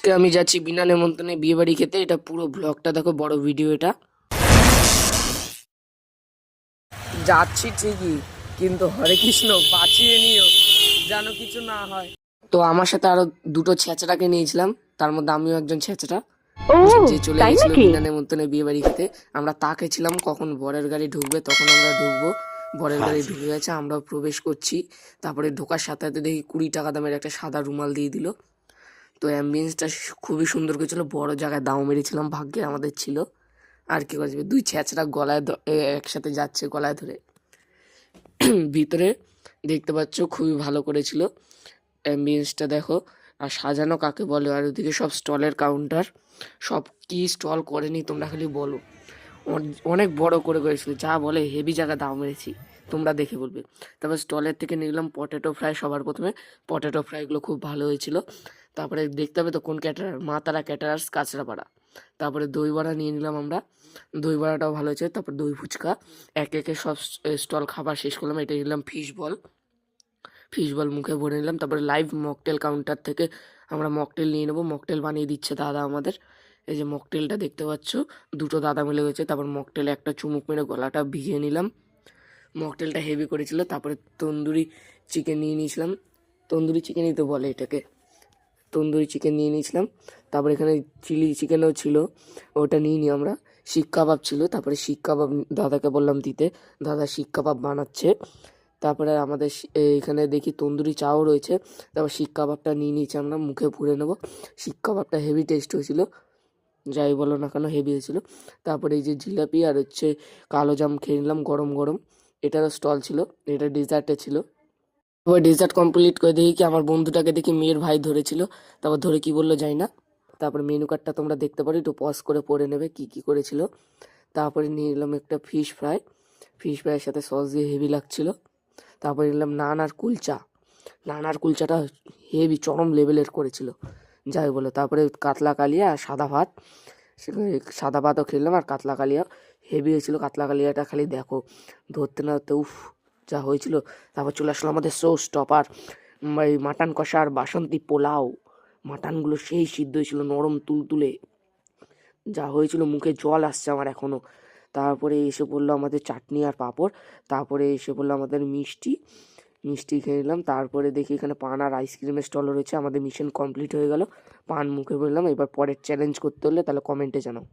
আজকে আমি যাচ্ছি বিনা নেমন্তন্নে বিয়ে বাড়ি খেতে। এটা পুরো ব্লগটা দেখো, বড় ভিডিও এটা। যাচ্ছি ঠিকই, কিন্তু হরে কৃষ্ণ বাঁচিয়ে নিও যেন কিছু না হয়। তো আমার সাথে আরো দুটো ছেঁচড়াকে নিয়েছিলাম, তার মধ্যে আমিও একজন ছেঁচড়া ও, যে চলে তাই গেছিল নাকি? বিনা নেমন্তন্নে বিয়ে বাড়ি খেতে। আমরা তাকে ছিলাম কখন বরের গাড়ি ঢুকবে, তখন আমরা ঢুকবো। বরের গাড়ি ঢুকে গেছে, আমরা প্রবেশ করছি। তারপরে ঢোকার সাথে সাথে দেখি 20 টাকা দামের একটা সাদা রুমাল দিয়ে দিল। তো অ্যাম্বিয়েন্সটা খুবই সুন্দর করেছিল, বড় জায়গায় দাও মেরেছিলাম, ভাগ্যে আমাদের ছিল। আর কি করা যাবে, দুই ছেঁচড়া গলায় একসাথে যাচ্ছে গলায় ধরে। ভিতরে দেখতে পাচ্ছ খুবই ভালো করেছিল, অ্যাম্বিয়েন্সটা দেখো। আর সাজানো কাকে বলে, আর ওদিকে সব স্টলের কাউন্টার। সব কি স্টল করেনি তোমরা খালি বলো। অনেক বড় করে করেছিল, যা বলে হেভি জায়গা দাও মেরেছি, তোমরা দেখে বলবে। তারপর স্টলের থেকে নিলাম পটেটো ফ্রাই সবার প্রথমে। পটেটো ফ্রাইগুলো খুব ভালো হয়েছিল। তারপরে দেখতে হবে তো কোন ক্যাটারার, মা তারা ক্যাটারার্স, কাঁচরাপাড়া। তারপরে দই বড়া নিয়ে নিলাম আমরা, দই বড়াটাও ভালো হয়েছে। তারপর দই ফুচকা, একে একে সব স্টল খাবার শেষ করলাম। এটা নিলাম ফিশ বল, ফিশ বল মুখে ভরে নিলাম। তারপরে লাইভ মকটেল কাউন্টার থেকে আমরা মকটেল নিয়ে নেবো, মকটেল বানিয়ে দিচ্ছে দাদা আমাদের। এই যে মকটেলটা দেখতে পাচ্ছ, দুটো দাদা মিলে গেছে। তারপর মকটেলে একটা চুমুক মেরে গলাটা ভিজিয়ে নিলাম, মকটেলটা হেভি করেছিল। তারপরে তন্দুরি চিকেন নিয়ে নিয়েছিলাম, তন্দুরি চিকেনই তো বলে এটাকে, তন্দুরি চিকেন নিয়ে নিয়েছিলাম। তারপরে এখানে চিলি চিকেনও ছিল, ওটা নিয়ে নিই আমরা। শিক কাবাব ছিল, তারপরে শিক কাবাব দাদাকে বললাম দিতে, দাদা শিক কাবাব বানাচ্ছে। তারপরে আমাদের এখানে দেখি তন্দুরি চাও রয়েছে। তারপর শিক কাবাবটা নিয়ে নিয়েছি আমরা, মুখে পুড়ে নেবো। শিক কাবাবটা হেভি টেস্ট হয়েছিল, যাই বলো না কেন হেভি হয়েছিল। তারপরে এই যে জিলাপি আর হচ্ছে কালো জাম খেয়ে নিলাম গরম গরম। এটারও স্টল ছিল, এটা ডেজার্টে ছিল। তারপর ডেজার্ট কমপ্লিট করে দেখি কি আমার বন্ধুটাকে দেখি মেয়ের ভাই ধরেছিল। তারপর ধরে কি বললো যাই না। তারপরে মেনু কার্ডটা তোমরা দেখতে পারো, একটু পজ করে পড়ে নেবে কি কি করেছিল। তারপরে নিয়ে নিলাম একটা ফিশ ফ্রাই, ফিশ ফ্রাইয়ের সাথে সস দিয়ে হেভি লাগছিল। তারপরে নিলাম নান আর কুলচা, নান আর কুলচাটা হেভি চরম লেভেলের করেছিল, যাই বলো। তারপরে কাতলা কালিয়া আর সাদা ভাত, সেখানে সাদা ভাতও খেলাম আর কাতলা কালিয়া হেভি হয়েছিল। কাতলা কালিয়াটা খালি দেখো, ধরতে না ধরতে উফ যা হয়েছিল। তারপর চলে আসলো আমাদের শো স্টপার, এই মাটন কষা আর বাসন্তী পোলাও। মাটনগুলো সেই সিদ্ধ হয়েছিল, নরম তুলতুলে, যা হয়েছিল মুখে জল আসছে আমার এখনও। তারপরে এসে পড়লো আমাদের চাটনি আর পাঁপড়। তারপরে এসে পড়লো আমাদের মিষ্টি, মিষ্টি খেয়ে নিলাম। তারপরে দেখি এখানে পান আর আইসক্রিমের স্টল রয়েছে। আমাদের মিশন কমপ্লিট হয়ে গেল, পান মুখে বললাম। এবার পরের চ্যালেঞ্জ করতে হলে তাহলে কমেন্টে জানাও।